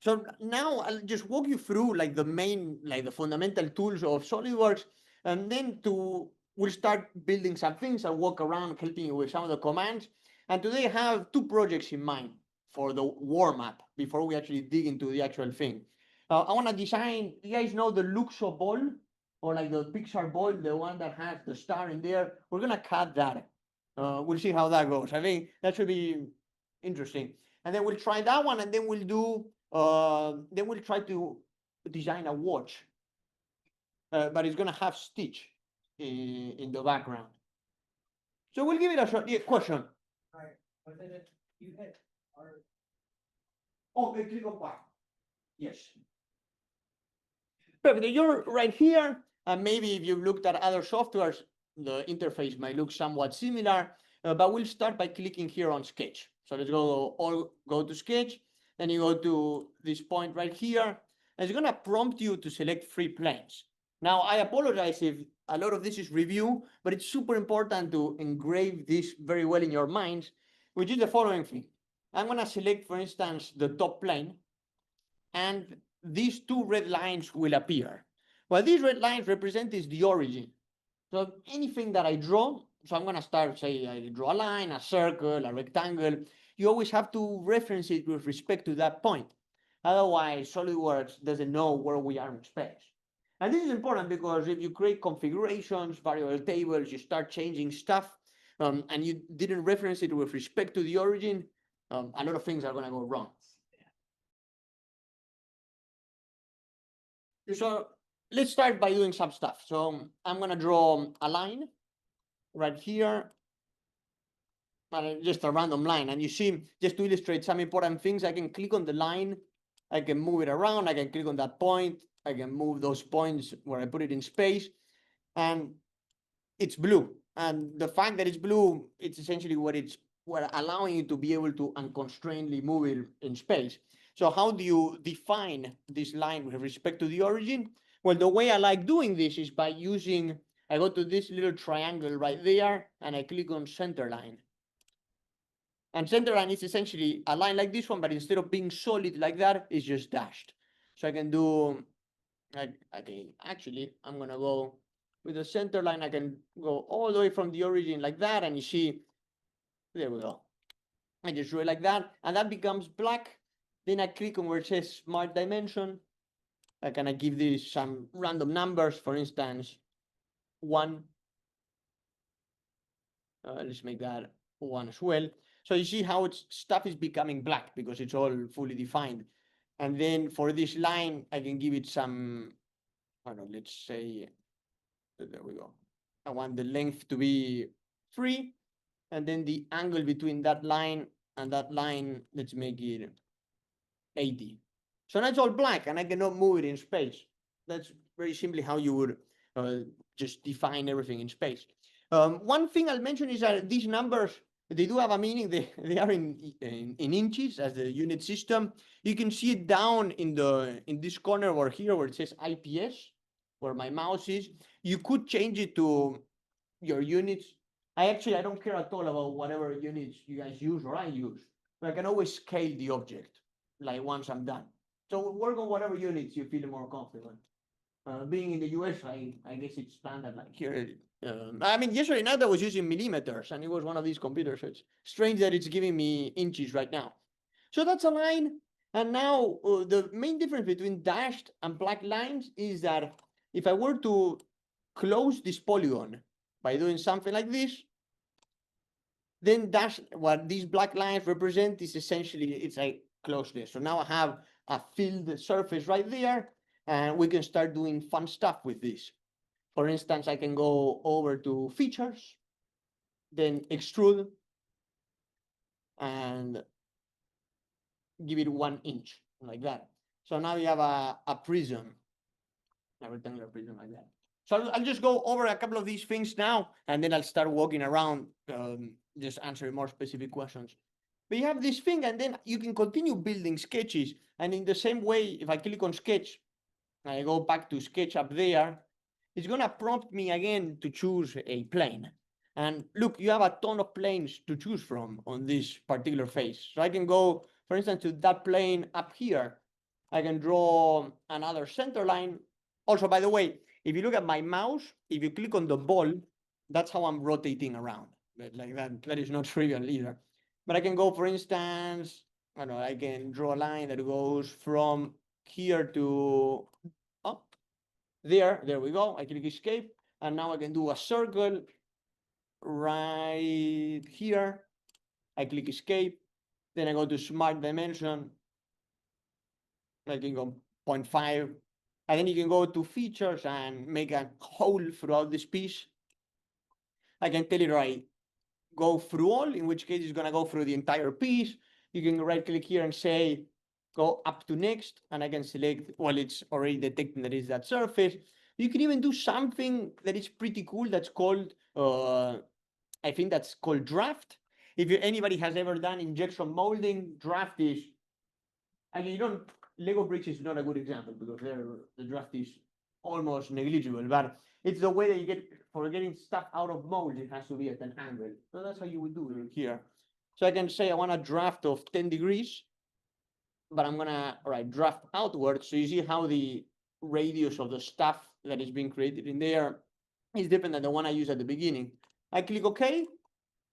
So now I'll just walk you through like the main, like the fundamental tools of SolidWorks, and then we'll start building some things. I'll walk around helping you with some of the commands. And today I have two projects in mind for the warm-up before we actually dig into the actual thing. I want to design, you guys know the Luxo ball, or like the Pixar ball, the one that has the star in there. We're going to cut that. We'll see how that goes. I think that should be interesting. And then we'll try that one, and then then we'll try to design a watch, but it's gonna have Stitch in the background. So we'll give it a shot. Yeah, question. Right. But then if you hit our Oh, okay, click on back. Yes. Perfect. You're right here. And maybe if you've looked at other softwares, the interface might look somewhat similar. But we'll start by clicking here on Sketch. So let's go to Sketch. Then you go to this point right here. And it's going to prompt you to select 3 planes. Now, I apologize if a lot of this is review, but it's super important to engrave this very well in your minds, which is the following thing. I'm going to select, for instance, the top plane, and these 2 red lines will appear. What these red lines represent is the origin. So anything that I draw, so I'm going to start, say, I draw a line, a circle, a rectangle, you always have to reference it with respect to that point. Otherwise, SolidWorks doesn't know where we are in space. And this is important because if you create configurations, variable tables, you start changing stuff, and you didn't reference it with respect to the origin, a lot of things are going to go wrong. So let's start by doing some stuff. So I'm going to draw a line right here, just a random line. And you see, just to illustrate some important things, I can click on the line, I can move it around, I can click on that point, I can move those points where I put it in space, and it's blue. And the fact that it's blue, it's essentially what allowing you to be able to unconstrainedly move it in space. So how do you define this line with respect to the origin? Well, the way I like doing this is by using, I go to this little triangle right there, and I click on center line. And center line is essentially a line like this one, but instead of being solid like that, it's just dashed. So I can do, actually, I'm gonna go with the center line. I can go all the way from the origin like that, and you see, there we go. I just drew it like that, and that becomes black. Then I click on where it says Smart Dimension. I can give this some random numbers, for instance, 1. Let's make that 1 as well. So you see how stuff is becoming black because it's all fully defined. And then for this line, I can give it some, I don't know, let's say, there we go. I want the length to be 3. And then the angle between that line and that line, let's make it 80. So now it's all black and I cannot move it in space. That's very simply how you would just define everything in space. One thing I'll mention is that these numbers, they do have a meaning. They are in inches as the unit system. You can see it down in this corner over here where it says IPS, where my mouse is. You could change it to your units. I don't care at all about whatever units you guys use or I use, but I can always scale the object like once I'm done. So work on whatever units you feel more confident. Being in the US, I guess it's standard like here. I mean, yesterday night I was using millimeters and it was one of these computers. So it's strange that it's giving me inches right now. So that's a line. And now the main difference between dashed and black lines is that if I were to close this polygon by doing something like this, then what these black lines represent is essentially, it's like close this. So now I have a filled surface right there, and we can start doing fun stuff with this. For instance, I can go over to features, then extrude, and give it 1 inch, like that. So now you have a prism, a rectangular prism like that. So I'll just go over a couple of these things now, and then I'll start walking around, just answering more specific questions. But you have this thing, and then you can continue building sketches. And in the same way, if I click on sketch, and I go back to sketch up there, it's gonna prompt me again to choose a plane. And look, you have a ton of planes to choose from on this particular face. So I can go, for instance, to that plane up here, I can draw another center line. Also, by the way, if you look at my mouse, if you click on the ball, that's how I'm rotating around. But like that is not trivial either. But I can go, for instance, I don't know, I can draw a line that goes from here to up there. There we go. I click escape, and now I can do a circle right here. I click escape. Then I go to smart dimension. I can go 0.5. And then you can go to features and make a hole throughout this piece. I can tell it, right, go through all, in which case it's going to go through the entire piece. You can right click here and say, go up to next. And I can select, well, it's already detecting that is that surface. You can even do something that is pretty cool that's called, I think that's called draft. If anybody has ever done injection molding, draft is, I mean, you don't, Lego bricks is not a good example because the draft is almost negligible, but it's the way that you get, for getting stuff out of mold, it has to be at an angle. So that's how you would do it here. So I can say I want a draft of 10 degrees, but I'm gonna, all right, draft outwards. So you see how the radius of the stuff that is being created in there is different than the one I used at the beginning. I click OK,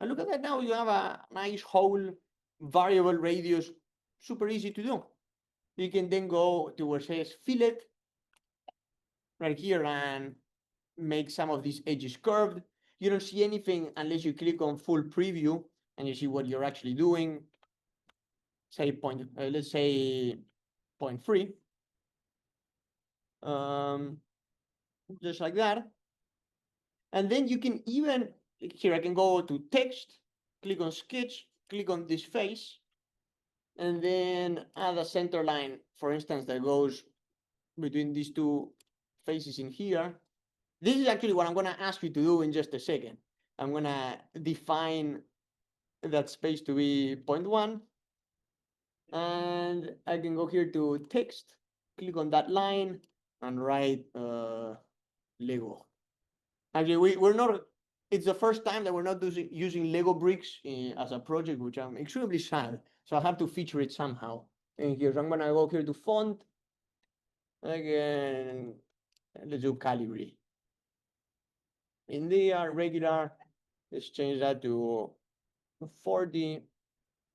and look at that. Now you have a nice whole variable radius, super easy to do. You can then go to where it says fillet right here and make some of these edges curved. You don't see anything unless you click on full preview and you see what you're actually doing. Say let's say 0.3. Just like that. And then you can even, here I can go to text, click on sketch, click on this face, and then add a center line, for instance, that goes between these two faces in here. This is actually what I'm going to ask you to do in just a second. I'm going to define that space to be 0.1. And I can go here to text, click on that line, and write Lego. Actually, we're not, it's the first time that we're not using Lego bricks as a project, which I'm extremely sad. So I have to feature it somehow. And here, so I'm going to go here to font. Again, let's do Calibri. In the regular, let's change that to 40.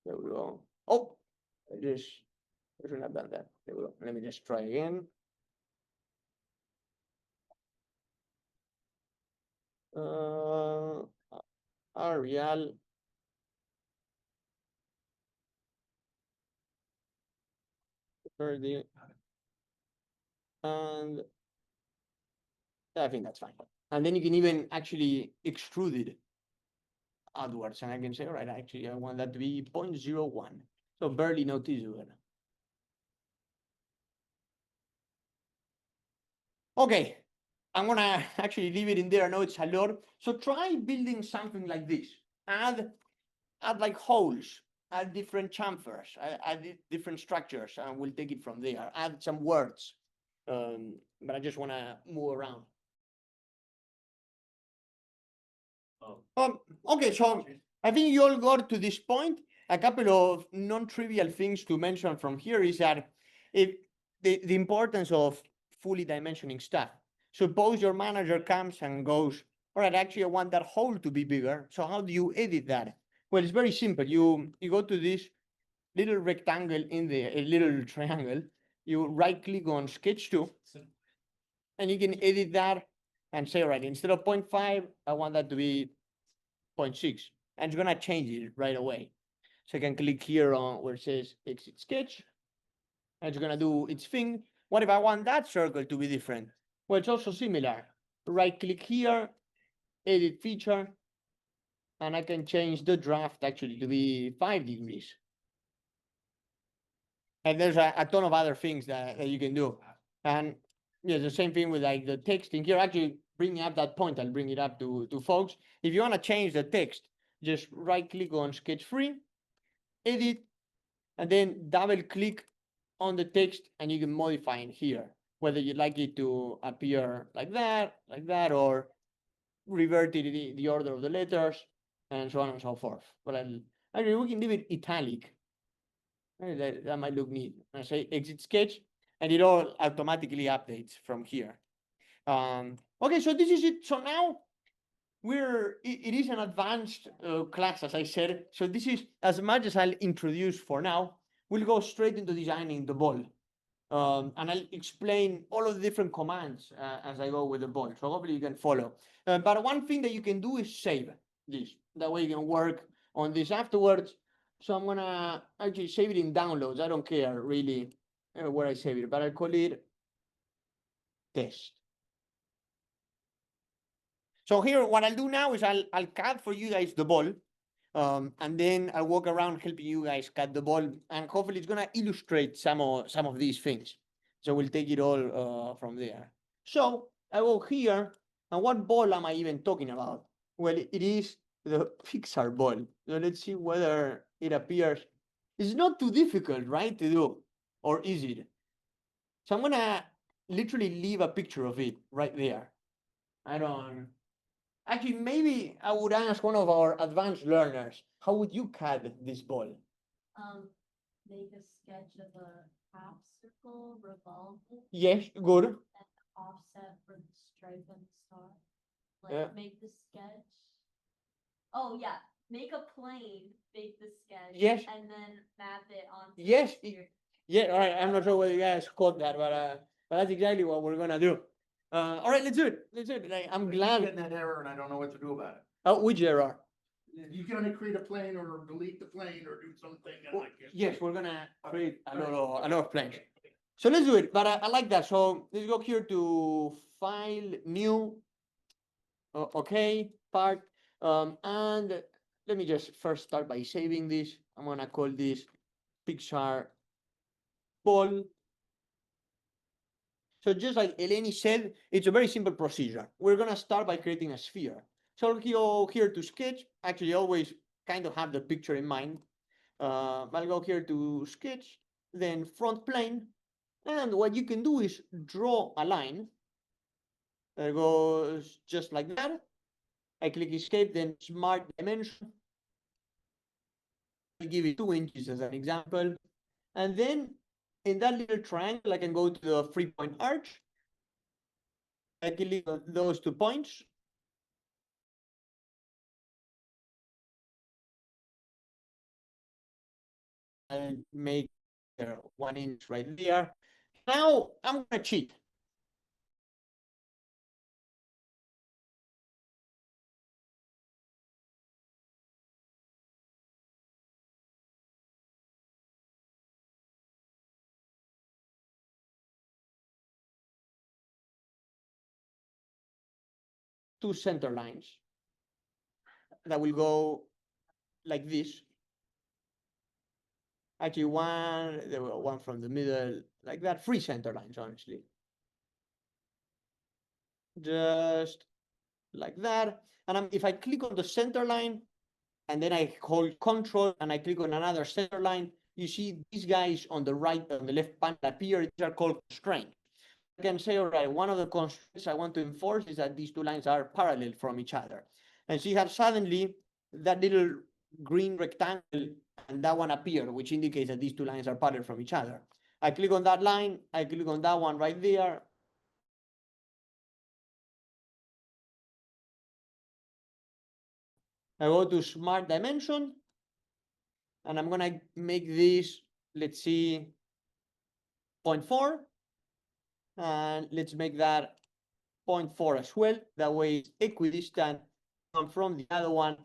There we go. Oh, I shouldn't have done that. There we go. Let me just try again. Arial. And I think that's fine. And then you can even actually extrude it outwards. And I can say, all right, actually, I want that to be 0.01. So barely noticeable. Okay, I'm gonna actually leave it in there. I know it's a lot. So try building something like this. Add like holes, add different chamfers, add different structures, and we'll take it from there. Add some words. But I just wanna move around. Okay, so I think you all got to this point. A couple of non-trivial things to mention from here is that if the importance of fully dimensioning stuff. Suppose your manager comes and goes, all right, actually, I want that hole to be bigger. So how do you edit that? Well, it's very simple. You go to this little rectangle in there, a little triangle. You right click on sketch 2, and you can edit that and say, all right, instead of 0.5, I want that to be 0.6, and it's gonna change it right away. So I can click here on where it says exit sketch, and it's gonna do its thing. What if I want that circle to be different? Well, it's also similar. Right click here, edit feature, and I can change the draft actually to be 5 degrees. And there's a ton of other things that you can do. And yeah, the same thing with like the text in here. Actually, bringing up that point, I'll bring it up to folks. If you want to change the text, just right click on sketch 3, edit, and then double click on the text, and you can modify it here, whether you'd like it to appear like that, or revert it the order of the letters, and so on and so forth. But actually, we can leave it italic. That might look neat. I say exit sketch, and it all automatically updates from here. Okay, so this is it. So now it is an advanced class, as I said. So this is as much as I'll introduce for now. We'll go straight into designing the ball. And I'll explain all of the different commands as I go with the ball. So hopefully you can follow. But one thing that you can do is save this. That way you can work on this afterwards. So I'm gonna actually save it in downloads. I don't care really where I save it, but I'll call it test. So here, what I'll do now is I'll CAD for you guys the ball. And then I'll walk around helping you guys cut the ball, and hopefully it's gonna illustrate some of these things. So we'll take it all from there. So I go here, and what ball am I even talking about? Well, it is the Pixar ball. So let's see whether it appears. It's not too difficult, right, to do, or is it? So I'm gonna literally leave a picture of it right there. I don't. Actually, maybe I would ask one of our advanced learners, how would you CAD this ball? Make a sketch of a half circle revolving Yes, good. and offset for the stripe and the star. Like Yeah. make the sketch. Oh yeah, make a plane, make the sketch. Yes. And then map it onto. Yes. Your... Yeah, all right. I'm not sure whether you guys caught that, but that's exactly what we're gonna do. All right, let's do it. Let's do it. Like, I'm I keep glad. getting that error and I don't know what to do about it. Oh, which error? You gonna create a plane or delete the plane or do something and I can't. Yes, we're gonna create a lot of planes. So let's do it. But I like that. So let's go here to File, New. Okay, Part. And let me just first start by saving this. I'm gonna call this Pixar ball. So just like Eleni said, it's a very simple procedure. We're gonna start by creating a sphere. So I'll go here to sketch. Actually, always kind of have the picture in mind. I'll go here to sketch, then front plane. And what you can do is draw a line that goes just like that. I click escape, then smart dimension. I'll give it 2 inches as an example. And then in that little triangle, I can go to the 3-point arch. I click on those 2 points. And make 1 inch right there. Now I'm gonna cheat. Two center lines that will go like this. Actually, one from the middle, like that. 3 center lines, honestly. Just like that. And if I click on the center line, and then I hold Control, and I click on another center line, you see these guys on the right, on the left panel appear. These are called constraints. I can say, all right, one of the constraints I want to enforce is that these 2 lines are parallel from each other. And so you have suddenly that little green rectangle and that one appear, which indicates that these 2 lines are parallel from each other. I click on that line, I click on that one right there. I go to Smart Dimension, and I'm gonna make this, let's see, 0.4. And let's make that 0.4 as well. That way it's equidistant from the other one.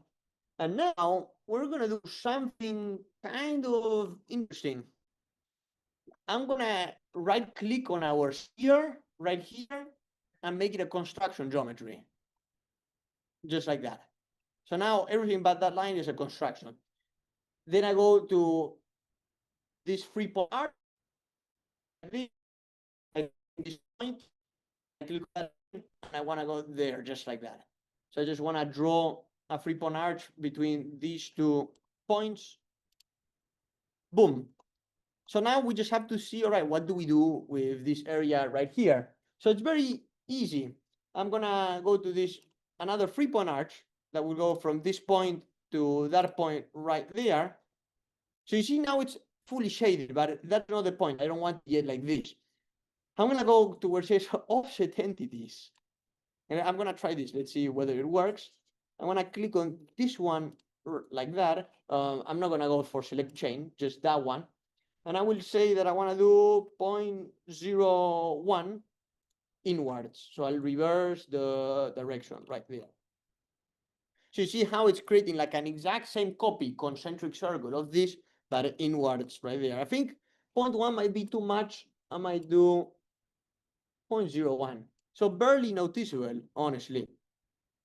And now we're gonna do something kind of interesting. I'm gonna right click on our sphere right here and make it a construction geometry. Just like that. So now everything but that line is a construction. Then I go to this 3-point arc. This point, I click on that, and I want to go there just like that. So I just want to draw a 3-point arch between these 2 points. Boom. So now we just have to see, all right, what do we do with this area right here? So it's very easy. I'm gonna go to this, another 3-point arch that will go from this point to that point right there. So you see now it's fully shaded, but that's not the point. I don't want it yet like this. I'm gonna go to where it says offset entities. And I'm gonna try this. Let's see whether it works. I'm gonna click on this one like that. I'm not gonna go for select chain, just that one. And I will say that I wanna do 0.01 inwards. So I'll reverse the direction right there. So you see how it's creating like an exact same copy, concentric circle of this, but inwards right there. I think 0.1 might be too much. I might do 0.01. So barely noticeable, honestly.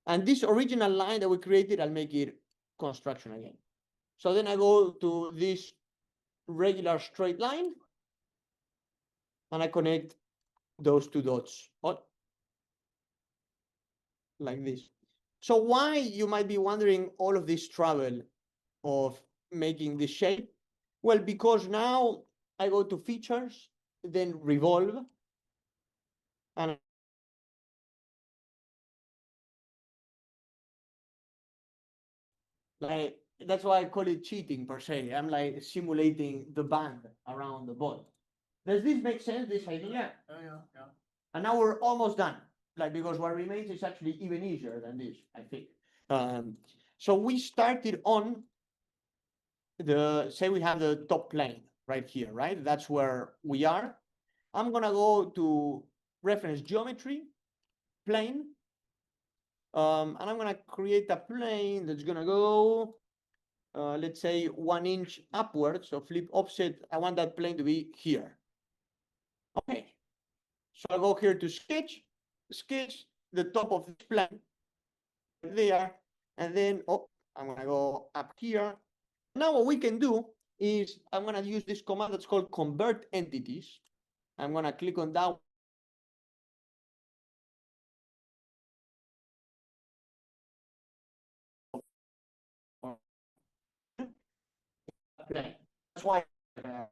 And this original line that we created, I'll make it construction again. So then I go to this regular straight line and I connect those two dots like this. So why, you might be wondering, all of this trouble of making this shape? Well, because now I go to features, then revolve, and like that's why I call it cheating per se. I'm like simulating the band around the ball. Does this make sense, this idea? Yeah. And now we're almost done. Like, because what remains is actually even easier than this, I think. So we started on say we have the top plane right here, right? That's where we are. I'm gonna go to reference geometry, plane, and I'm gonna create a plane that's gonna go, let's say 1 inch upwards, so flip offset. I want that plane to be here. Okay, so I'll go here to sketch the top of this plane there, and then I'm gonna go up here. Now what we can do is I'm gonna use this command that's called convert entities. I'm gonna click on that. Okay. That's why I'm gonna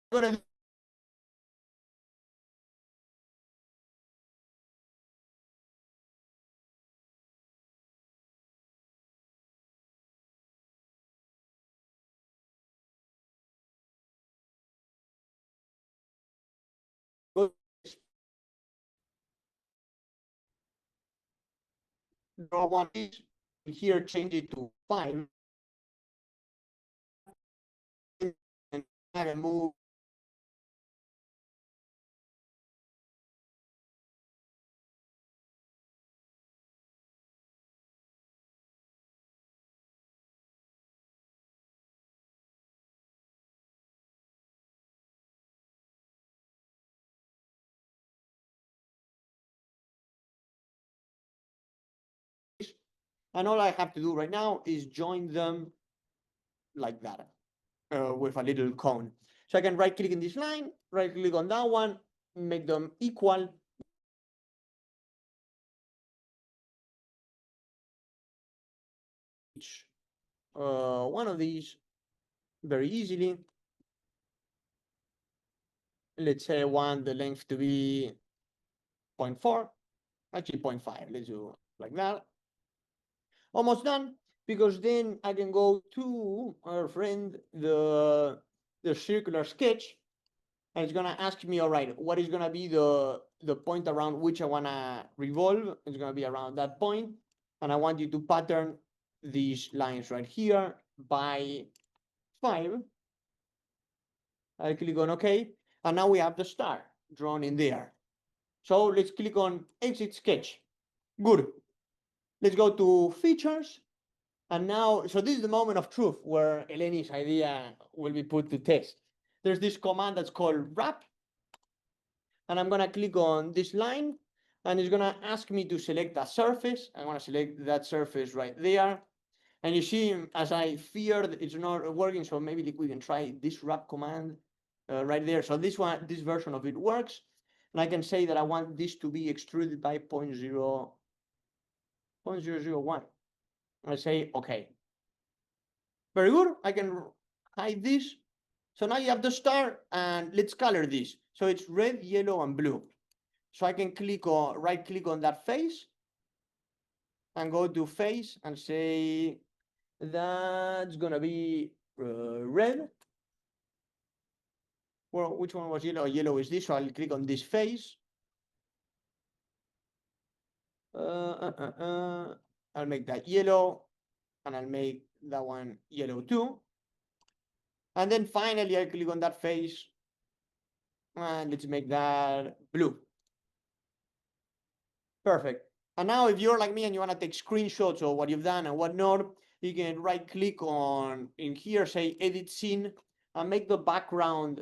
go draw one piece here, change it to 5, and I can move this, and all I have to do right now is join them like that, with a little cone. So I can right click in this line, right click on that one, make them equal. One of these very easily. Let's say I want the length to be 0.4, actually 0.5. Let's do like that. Almost done, because then I can go to our friend, the circular sketch, and it's gonna ask me, all right, what is gonna be the point around which I wanna revolve? It's gonna be around that point, and I want you to pattern these lines right here by 5. I click on OK, and now we have the star drawn in there. So let's click on exit sketch. Good. Let's go to features. And now, so this is the moment of truth where Eleni's idea will be put to test. There's this command that's called wrap. And I'm gonna click on this line, and it's gonna ask me to select a surface. I wanna select that surface right there. And you see, as I feared, it's not working. So maybe we can try this wrap command right there. So this version of it works. And I can say that I want this to be extruded by 0.001. I say, okay. Very good. I can hide this. So now you have the star, and let's color this. So it's red, yellow, and blue. So I can right click on that face and go to face and say that's gonna be red. Well, which one was yellow? Yellow is this, so I'll click on this face. I'll make that yellow, and I'll make that one yellow too. And then finally, I'll click on that face, and let's make that blue. Perfect. And now if you're like me and you want to take screenshots of what you've done and whatnot, you can right click on in here, say edit scene, and make the background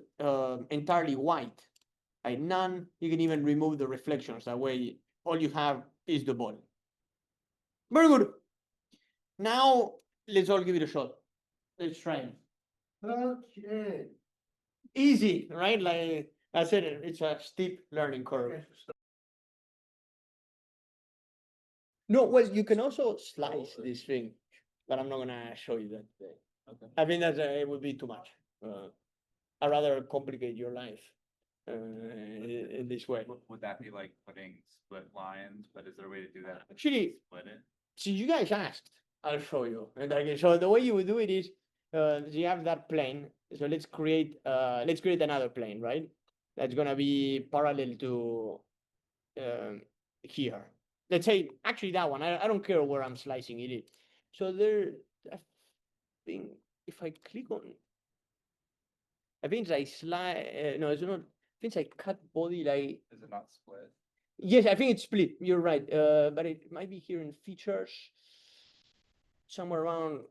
entirely white. Like none, you can even remove the reflections. That way, all you have is the ball. Very good. Now, let's all give it a shot. Let's try it. Okay. Easy, right? Like I said, it's a steep learning curve. No, well, you can also slice this thing, but I'm not gonna show you that today. Okay. I think that it would be too much. I'd rather complicate your life in this way. Would that be like putting split lines, but is there a way to do that? Actually, Split it? so you guys asked, I'll show you. And okay, so the way you would do it is, you have that plane. So let's create another plane, right? That's gonna be parallel to here. Let's say actually that one. I don't care where I'm slicing it in. So there, I think if I click on, I think I slide. No, it's not. I think I cut body like. Is it not split? Yes, I think it's split. You're right. But it might be here in features, somewhere around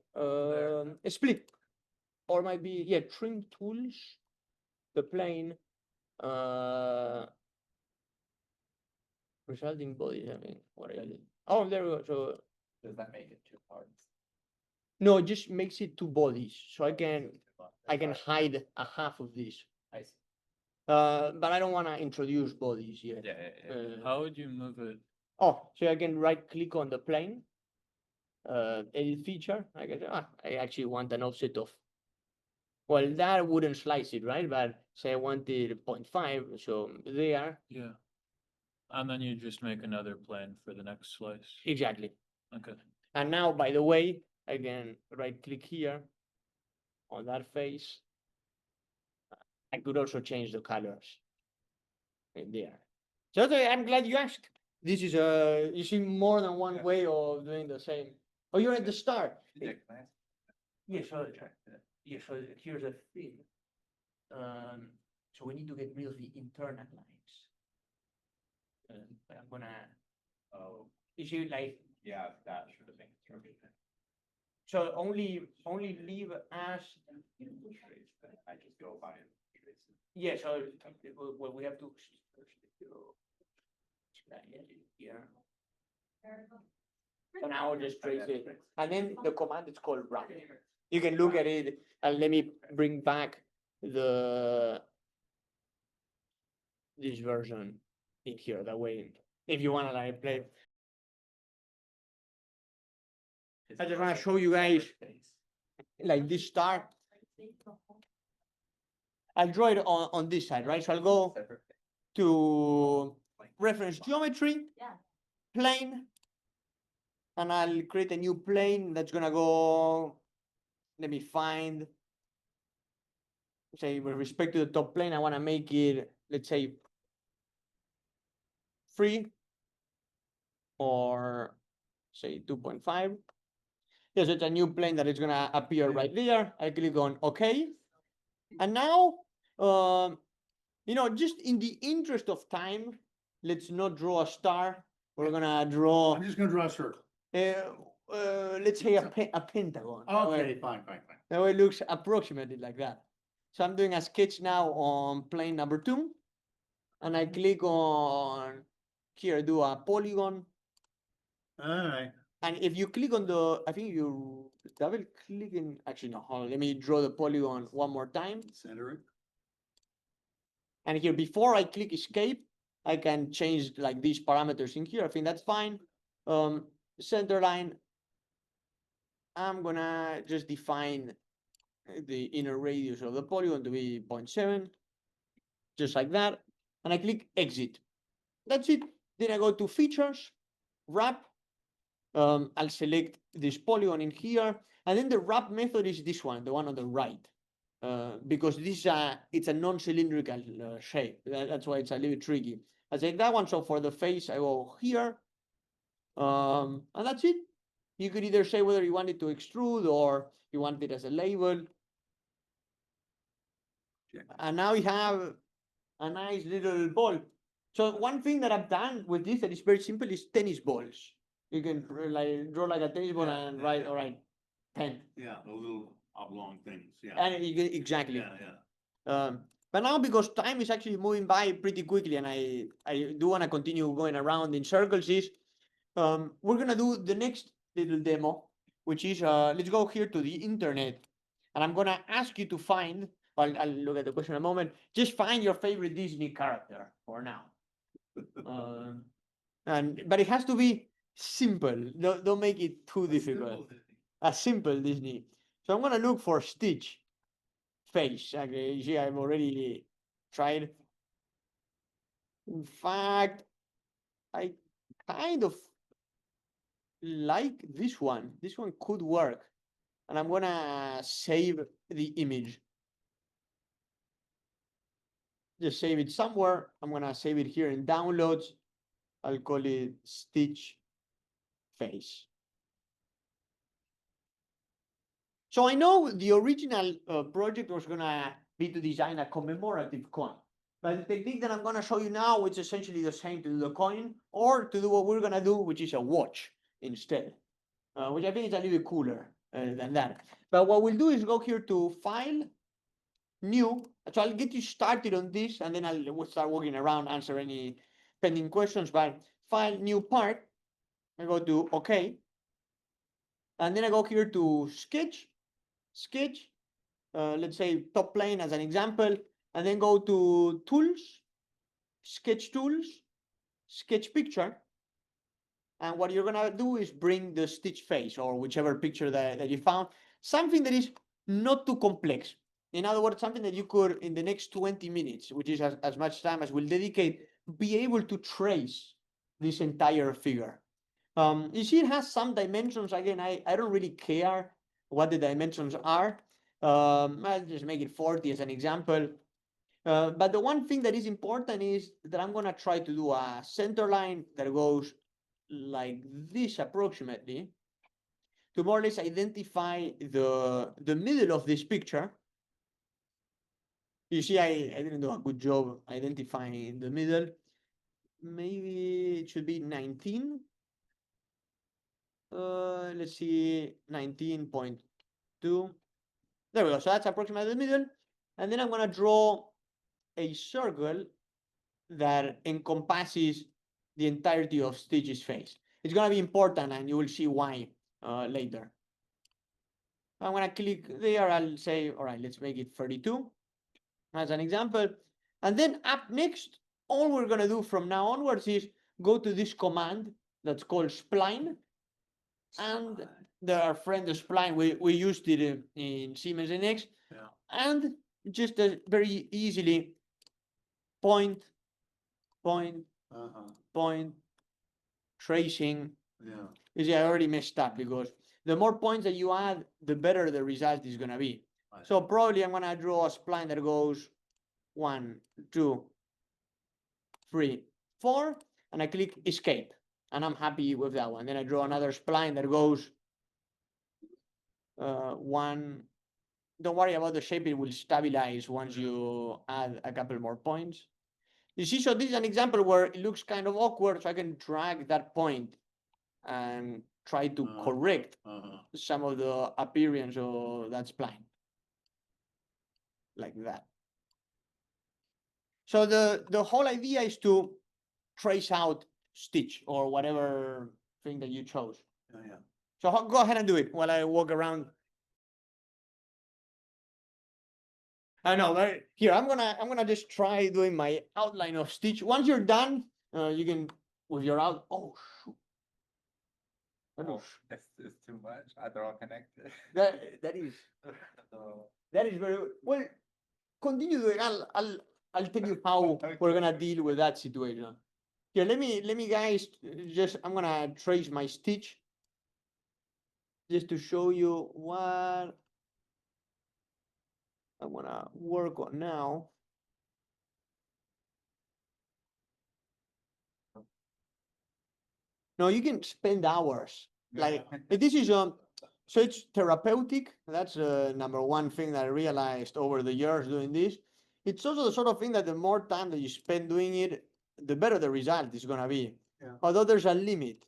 split, or might be trim tools, the plane, resulting body. I mean, what I did. Oh, there we go. So Does that make it two parts? no, it just makes it two bodies, so I can hide a half of this. I see. But I don't want to introduce bodies yet. Yeah. How would you move it? Oh, so I can right click on the plane, edit feature. I can say, I actually want an offset of, well, that wouldn't slice it, right? But say I wanted 0.5, so there, Yeah. And then you just make another plane for the next slice. exactly. Okay. And now, by the way, I can right click here on that face. I could also change the colors in there. So I'm glad you asked. This is you see more than one way of doing the same. Oh, you're at the start. Yeah, can I ask? Yeah, so so here's the thing. So we need to get rid of the internal lines. I'm gonna. Oh, You see, like, yeah, that should have been constructed. so only leave as. I just go by it. Yeah, so well, we have to. Here. So now I'll just trace it, and then the command is called run. You can look at it, and let me bring back this version in here. That way, if you wanna like play, I just wanna show you guys like this star. I'll draw it on this side, right? So I'll go to reference geometry, Yeah. plane, and I'll create a new plane that's gonna go. Let me find. Say with respect to the top plane, I want to make it, let's say, free, or say 2.5. Yes, it's a new plane that is gonna appear right there. I click on OK, and now, just in the interest of time, let's not draw a star. We're gonna draw, I'm just gonna draw a circle. let's say a pentagon. Okay, fine. That way it looks approximately like that. So I'm doing a sketch now on plane number 2, and I click on here, do a polygon. Alright, And if you click on I think you double click in, actually no, hold on, let me draw the polygon one more time. center it. And here, before I click escape, I can change like these parameters in here. I think that's fine. Center line, I'm gonna just define the inner radius of the polygon to be 0.7, just like that, and I click exit. That's it. Then I go to features, wrap. I'll select this polygon in here, and then the wrap method is this one, the one on the right, because this it's a non-cylindrical shape. That's why it's a little tricky. I take that one. So for the face, I go here, and that's it. You could either say whether you want it to extrude or you want it as a label. And now we have a nice little ball. So one thing that I've done with this that is very simple is tennis balls. You can like draw like a tennis ball and write, all right, 10. Yeah, the little oblong things, yeah. And you get, exactly. Yeah. But now because time is actually moving by pretty quickly and I do want to continue going around in circles is, we're going to do the next little demo, which is, let's go here to the internet and I'm going to ask you to find, I'll look at the question in a moment, just find your favorite Disney character for now. But it has to be simple. Don't make it too difficult. A simple Disney. So I'm going to look for Stitch face. Okay, you see, I've already tried. In fact, I kind of like this one. This one could work. And I'm gonna save the image. Just save it somewhere. I'm gonna save it here in downloads. I'll call it Stitch face. So I know the original project was gonna be to design a commemorative coin. But the technique that I'm gonna show you now is essentially the same to do the coin or to do what we're gonna do, which is a watch instead, which I think is a little bit cooler than that. But what we'll do is go here to File, New. So I'll get you started on this and then we'll start walking around, answer any pending questions. But File, New Part, I go to OK. And then I go here to Sketch, let's say top plane as an example, and then go to Tools, Sketch Tools, Sketch Picture. And what you're gonna do is bring the Stitch face or whichever picture that you found, something that is not too complex. In other words, something that you could, in the next 20 minutes, which is as much time as we'll dedicate, be able to trace this entire figure. You see it has some dimensions. Again, I don't really care what the dimensions are. I'll just make it 40 as an example. But the one thing that is important is that I'm gonna try to do a center line that goes like this approximately to more or less identify the middle of this picture. You see, I didn't do a good job identifying the middle. Maybe it should be 19. Let's see, 19.2. There we go. So that's approximately the middle. And then I'm gonna draw a circle that encompasses the entirety of Stitch's face. It's gonna be important and you will see why later. I'm gonna click there, I'll say, all right, let's make it 32 as an example. And then up next, all we're gonna do from now onwards is go to this command that's called spline. And our friend the spline, we used it in Siemens NX. Yeah. And just very easily point, tracing. Yeah. You see, I already messed up because the more points that you add, the better the result is gonna be. Right. So probably I'm gonna draw a spline that goes 1, 2, 3, 4, and I click escape. And I'm happy with that one. Then I draw another spline that goes 1. Don't worry about the shape, it will stabilize once you add a couple more points. You see, so this is an example where it looks kind of awkward, so I can drag that point and try to correct some of the appearance of that spline. Like that. So the whole idea is to trace out Stitch or whatever thing that you chose. Yeah. So go ahead and do it while I walk around. I know, but here I'm gonna just try doing my outline of Stitch. Once you're done, you can with your out. Oh shoot! Oh, it's too much. They're all connected. That is So, that is very well. Continue doing. I'll tell you how we're gonna deal with that situation. Here, let me guys just I'm gonna trace my stitch just to show you what I'm gonna work on now. No, you can spend hours. Like this is so it's therapeutic. That's number one thing that I realized over the years doing this. It's also the sort of thing that the more time that you spend doing it, the better the result is gonna be. Yeah. Although there's a limit.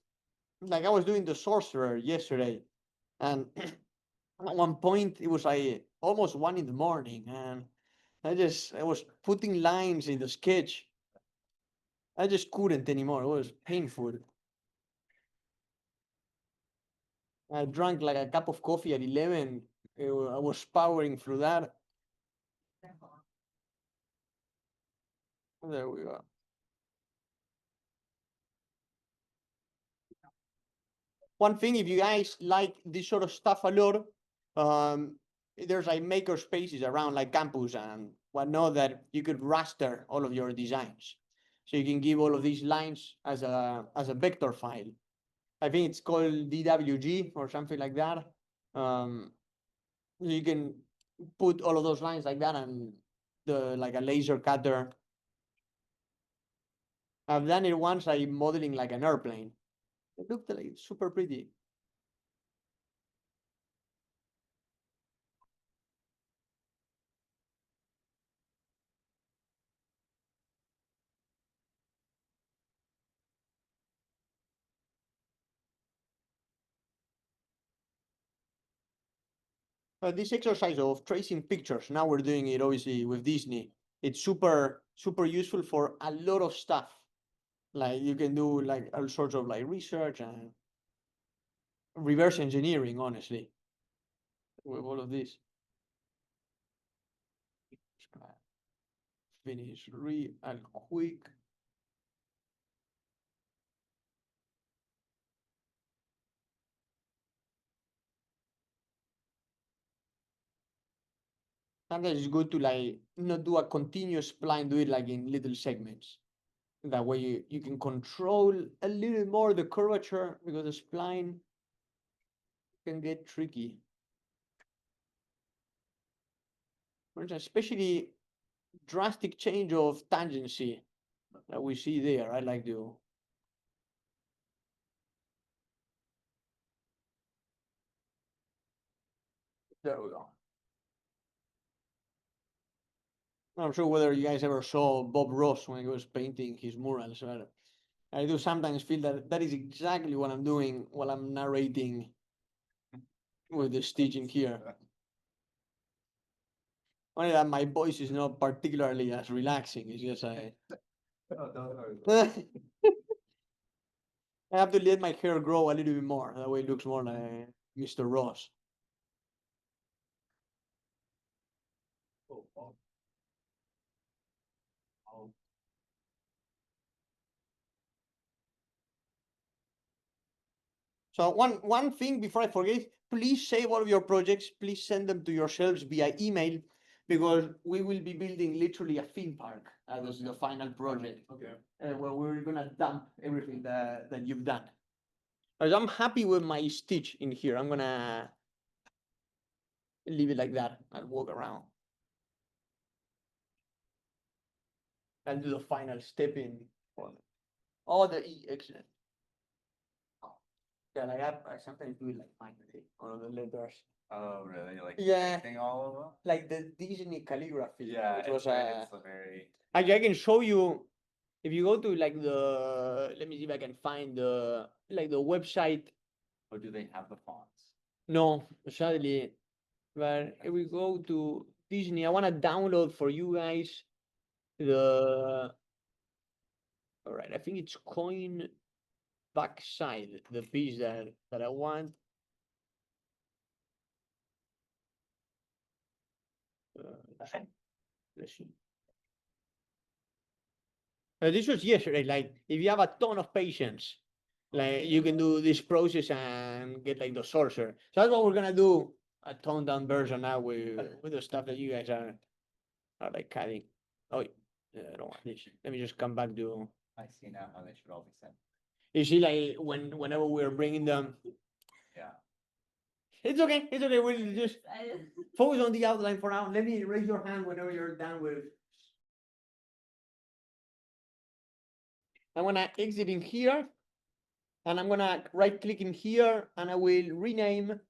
Like I was doing the sorcerer yesterday, and at one point it was like almost 1 in the morning, and I was putting lines in the sketch. I just couldn't anymore. It was painful. I drank like a cup of coffee at 11. I was powering through that. There we go. One thing, if you guys like this sort of stuff a lot, there's like maker spaces around like campus and whatnot that you could raster all of your designs. So you can give all of these lines as a vector file. I think it's called DWG or something like that. You can put all of those lines like that and like a laser cutter. I've done it once, like modeling like an airplane. It looked like super pretty. This exercise of tracing pictures, now we're doing it obviously with Disney. It's super useful for a lot of stuff. Like you can do like all sorts of like research and reverse engineering, honestly, with all of this. Just gonna finish real quick. Sometimes it's good to like not do a continuous spline, do it like in little segments. That way you can control a little more the curvature because the spline can get tricky. For instance, especially drastic change of tangency that we see there. I like to. There we go. I'm not sure whether you guys ever saw Bob Ross when he was painting his murals. But I do sometimes feel that that is exactly what I'm doing while I'm narrating with the stitching here. Only that my voice is not particularly as relaxing. It's just I have to let my hair grow a little bit more. That way it looks more like Mr. Ross. So one thing before I forget, please save all of your projects. Please send them to yourselves via email because we will be building literally a theme park as the final project. Okay. Where we're gonna dump everything that you've done. As I'm happy with my stitch in here. I'm gonna leave it like that and walk around. And do the final step in. Oh, the E, excellent. Yeah, like I sometimes do it like manually on the letters. oh, really? Like Yeah. painting all of them? Like the Disney calligraphy. Yeah, which was it's a very. I can show you if you go to like let me see if I can find the website. Or do they have the fonts? No, sadly, but if we go to Disney, I want to download for you guys the. All right, I think it's coin backside, the piece that I want. Let's see. This was yesterday. Like, if you have a ton of patience, Like you can do this process and get like the sorcerer. So that's what we're gonna do a toned down version now with the stuff that you guys are like cutting. Oh, I don't want this. Let me just come back to. I see now how they should all be sent. You see, like whenever we're bringing them, Yeah. it's okay. It's okay. We'll just I- focus on the outline for now. Let me raise your hand whenever you're done with. I'm gonna exit in here, and I'm gonna right click in here, and I will rename.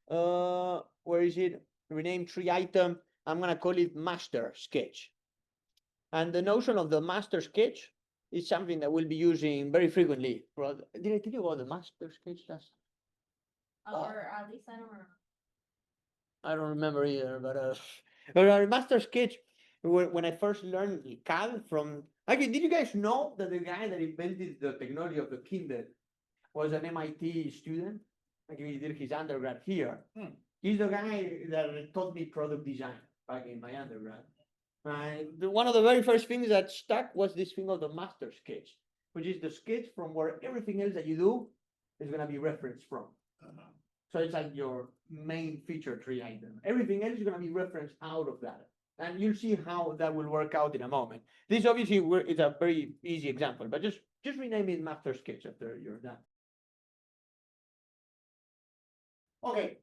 Where is it? Rename tree item. I'm gonna call it master sketch. And the notion of the master sketch is something that we'll be using very frequently. Did I tell you about the master sketch? Or at least I don't remember. I don't remember either, but master sketch. When I first learned CAD from, okay, did you guys know that the guy that invented the technology of the Kindle was an MIT student? Like he did his undergrad here. He's the guy that taught me product design back in my undergrad. One of the very first things that stuck was this thing of the master sketch, which is the sketch from where everything else that you do is going to be referenced from. So it's like your main feature tree item. Everything else is going to be referenced out of that. And you'll see how that will work out in a moment. This obviously it's a very easy example, but just rename it master sketch after you're done. Okay,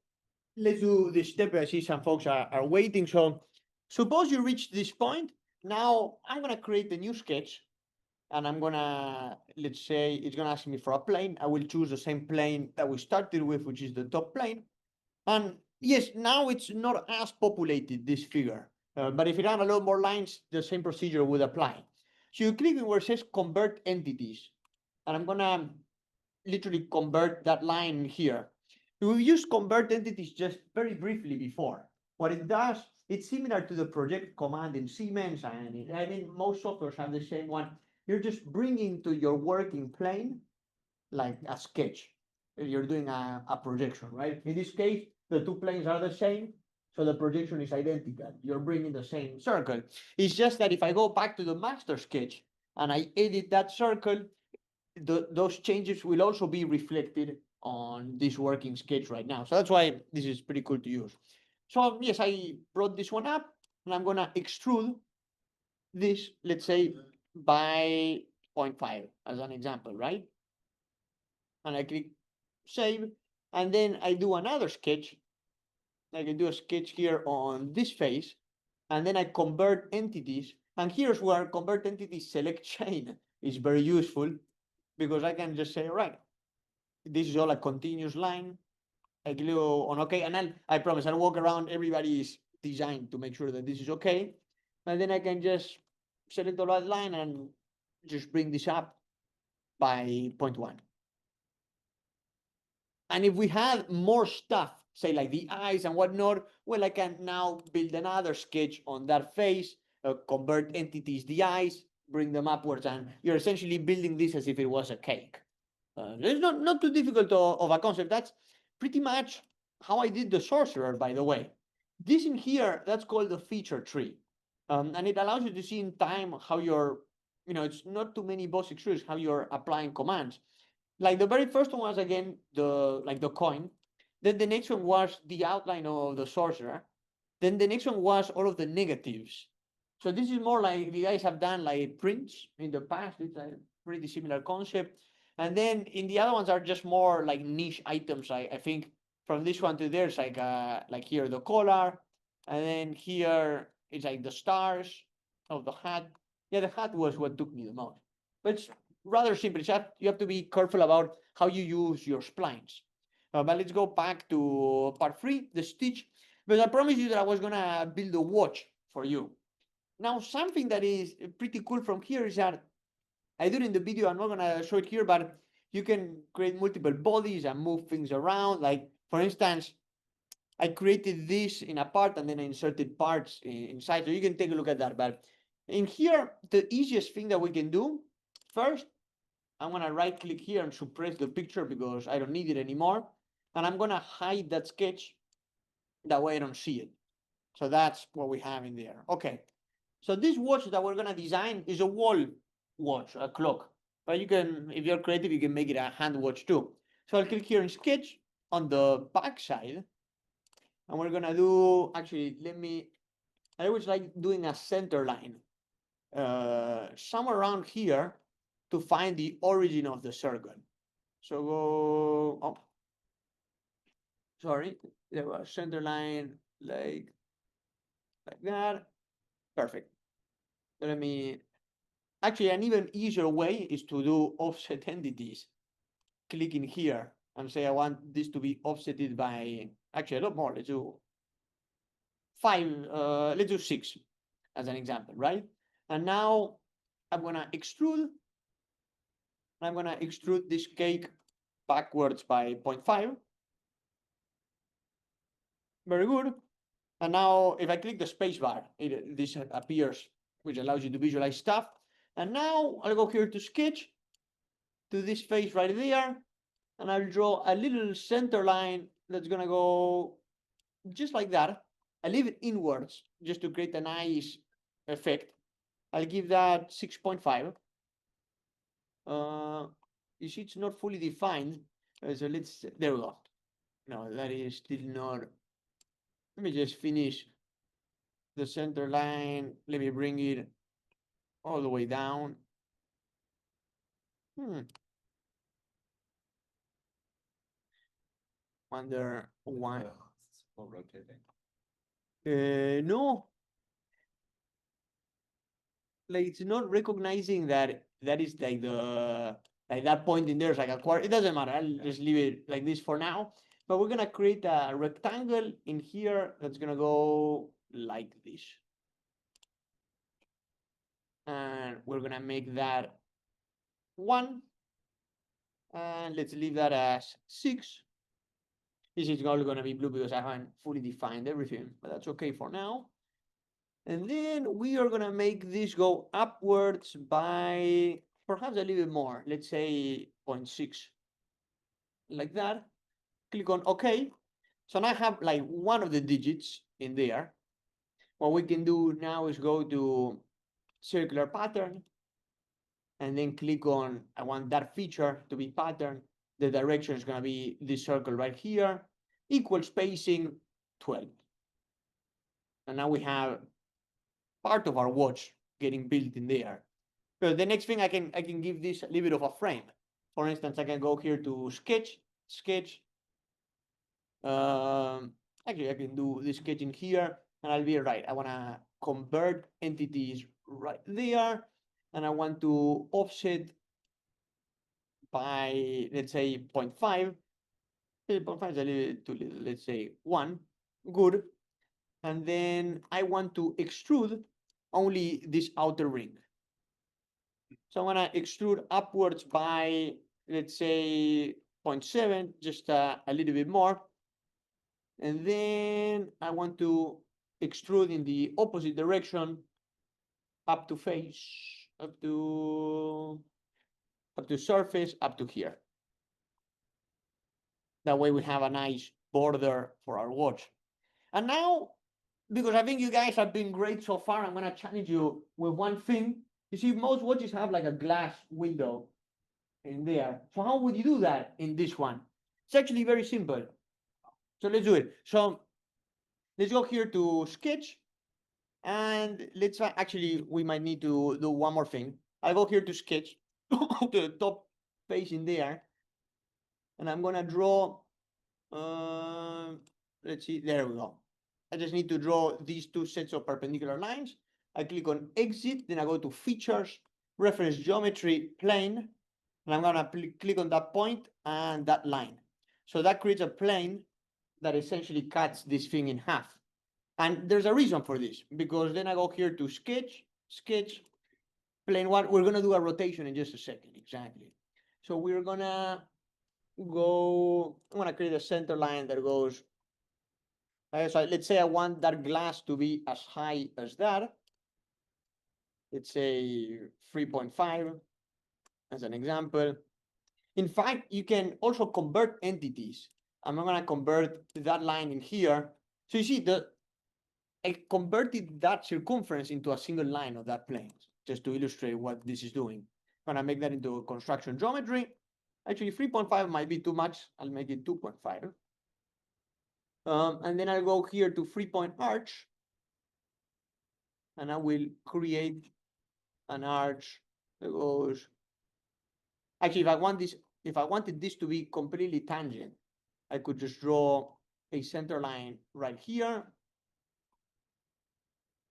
let's do this step. I see some folks are waiting. So suppose you reach this point. Now I'm gonna create a new sketch, and I'm gonna, let's say it's gonna ask me for a plane. I will choose the same plane that we started with, which is the top plane. And yes, now it's not as populated, this figure. But if it had a lot more lines, the same procedure would apply. So you click on where it says convert entities. And I'm gonna literally convert that line here. We've used convert entities just very briefly before. What it does, it's similar to the project command in Siemens, and I mean, most softwares have the same one. You're just bringing to your working plane like a sketch. You're doing a projection, right? In this case, the two planes are the same, so the projection is identical. You're bringing the same circle. It's just that if I go back to the master sketch and I edit that circle, those changes will also be reflected on this working sketch right now. So that's why this is pretty cool to use. So yes, I brought this one up, and I'm gonna extrude this, let's say, by 0.5 as an example, right? And I click save, and then I do another sketch. I can do a sketch here on this face, and then I convert entities. And here's where convert entities select chain is very useful, because I can just say, right, this is all a continuous line. I click on OK, and I promise I'll walk around everybody's design to make sure that this is okay. And then I can just select the right line and just bring this up by 0.1. And if we had more stuff, say like the eyes and whatnot, well, I can now build another sketch on that face, convert entities, the eyes, bring them upwards, and you're essentially building this as if it was a cake. It's not too difficult of a concept. That's pretty much how I did the sorcerer, by the way. This in here, that's called the feature tree. And it allows you to see in time how you're, it's not too many boss extrudes, how you're applying commands. Like the very first one was again the coin. Then the next one was the outline of the sorcerer. Then the next one was all of the negatives. So this is more like you guys have done like prints in the past. It's a pretty similar concept. And then in the other ones are just more like niche items. I think from this one to there, it's like here the collar, and then here it's like the stars of the hat. Yeah, the hat was what took me the most. But it's rather simple. You have to be careful about how you use your splines. But let's go back to part 3, the stitch. But I promised you that I was gonna build a watch for you. Now, something that is pretty cool from here is that I do it in the video. I'm not gonna show it here, but you can create multiple bodies and move things around. Like for instance, I created this in a part and then I inserted parts inside. So you can take a look at that. But in here, the easiest thing that we can do first, I'm gonna right click here and suppress the picture because I don't need it anymore. And I'm gonna hide that sketch. That way I don't see it. So that's what we have in there. Okay. So this watch that we're gonna design is a wall watch, a clock. But you can, if you're creative, you can make it a hand watch too. So I'll click here in sketch on the back side. And we're gonna do, actually, I always like doing a center line. Somewhere around here to find the origin of the circle. So go, oh, sorry, there was center line like that. Perfect. Let me, actually, an even easier way is to do offset entities. Click in here and say I want this to be offsetted by, actually a lot more. Let's do 5, let's do 6 as an example, right? And now I'm gonna extrude. I'm gonna extrude this cake backwards by 0.5. Very good. And now if I click the spacebar, this appears, which allows you to visualize stuff. And now I'll go here to sketch, to this face right there, and I'll draw a little center line that's gonna go just like that. I leave it inwards just to create a nice effect. I'll give that 6.5. You see, it's not fully defined. So let's, there we go. No, that is still not. Let me just finish the center line. Let me bring it all the way down. Wonder why. It's still rotating. No, like it's not recognizing that that is like the like that point in there is like a quarter. It doesn't matter. I'll just leave it like this for now. But we're gonna create a rectangle in here that's gonna go like this. And we're gonna make that 1. And let's leave that as 6. This is all gonna be blue because I haven't fully defined everything, but that's okay for now. And then we are gonna make this go upwards by perhaps a little bit more, let's say 0.6, like that. Click on OK. So now I have like one of the digits in there. What we can do now is go to circular pattern and then click on, I want that feature to be pattern. The direction is gonna be this circle right here, equal spacing 12. And now we have part of our watch getting built in there. So the next thing I can give this a little bit of a frame. For instance, I can go here to sketch. Actually, I can do the sketching here, and I'll be right. I want to convert entities right there, and I want to offset by, let's say, 0.5. 0.5 is a little too little. Let's say 1. Good. And then I want to extrude only this outer ring. So I'm gonna extrude upwards by, let's say, 0.7, just a little bit more. And then I want to extrude in the opposite direction up to face, up to surface, up to here. That way we have a nice border for our watch. And now, because I think you guys have been great so far, I'm gonna challenge you with one thing. You see, most watches have like a glass window in there. So how would you do that in this one? It's actually very simple. So let's do it. So let's go here to sketch. And let's actually, we might need to do one more thing. I'll go here to sketch, to the top face in there. And I'm gonna draw, let's see, there we go. I just need to draw these 2 sets of perpendicular lines. I click on exit, then I go to features, reference geometry, plane, and I'm gonna click on that point and that line. So that creates a plane that essentially cuts this thing in half. And there's a reason for this, because then I go here to sketch, plane 1. We're gonna do a rotation in just a second, exactly. So we're gonna go, I'm gonna create a center line that goes, so let's say I want that glass to be as high as that. Let's say 3.5 as an example. In fact, you can also convert entities. I'm not gonna convert that line in here. So you see, I converted that circumference into a single line of that plane, just to illustrate what this is doing. gonna make that into a construction geometry. Actually, 3.5 might be too much. I'll make it 2.5. And then I'll go here to 3-point arch, and I will create an arch that goes. Actually, if I wanted this to be completely tangent, I could just draw a center line right here.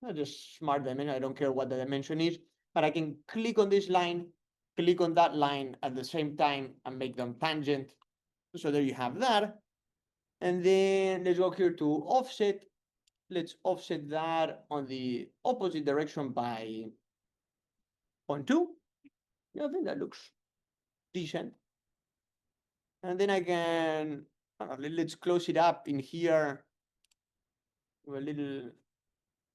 Not just smart dimension, I don't care what the dimension is, but I can click on this line, click on that line at the same time and make them tangent. So there you have that. And then let's go here to offset. Let's offset that on the opposite direction by 0.2. Yeah, I think that looks decent. And then I can, let's close it up in here with a little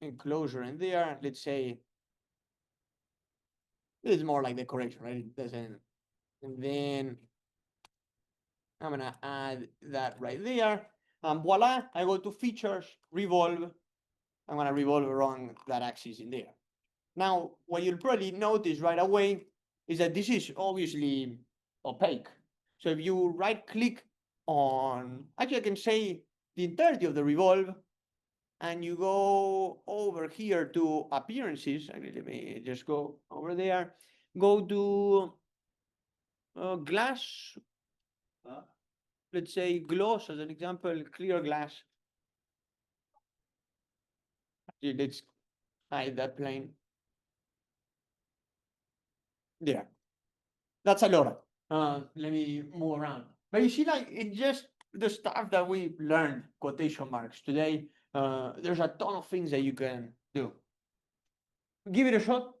enclosure in there. Let's say it's more like decoration, right? It doesn't. And then I'm gonna add that right there. And voila, I go to features, revolve. I'm gonna revolve around that axis in there. Now, what you'll probably notice right away is that this is obviously opaque. So if you right click on, actually I can say the entirety of the revolve, and you go over here to appearances. Actually, let me just go over there. Go to glass. Let's say gloss as an example, clear glass. Actually, let's hide that plane. There. That's a lot. Let me move around. But you see, like, it's just the stuff that we learned, quotation marks, today. There's a ton of things that you can do. Give it a shot.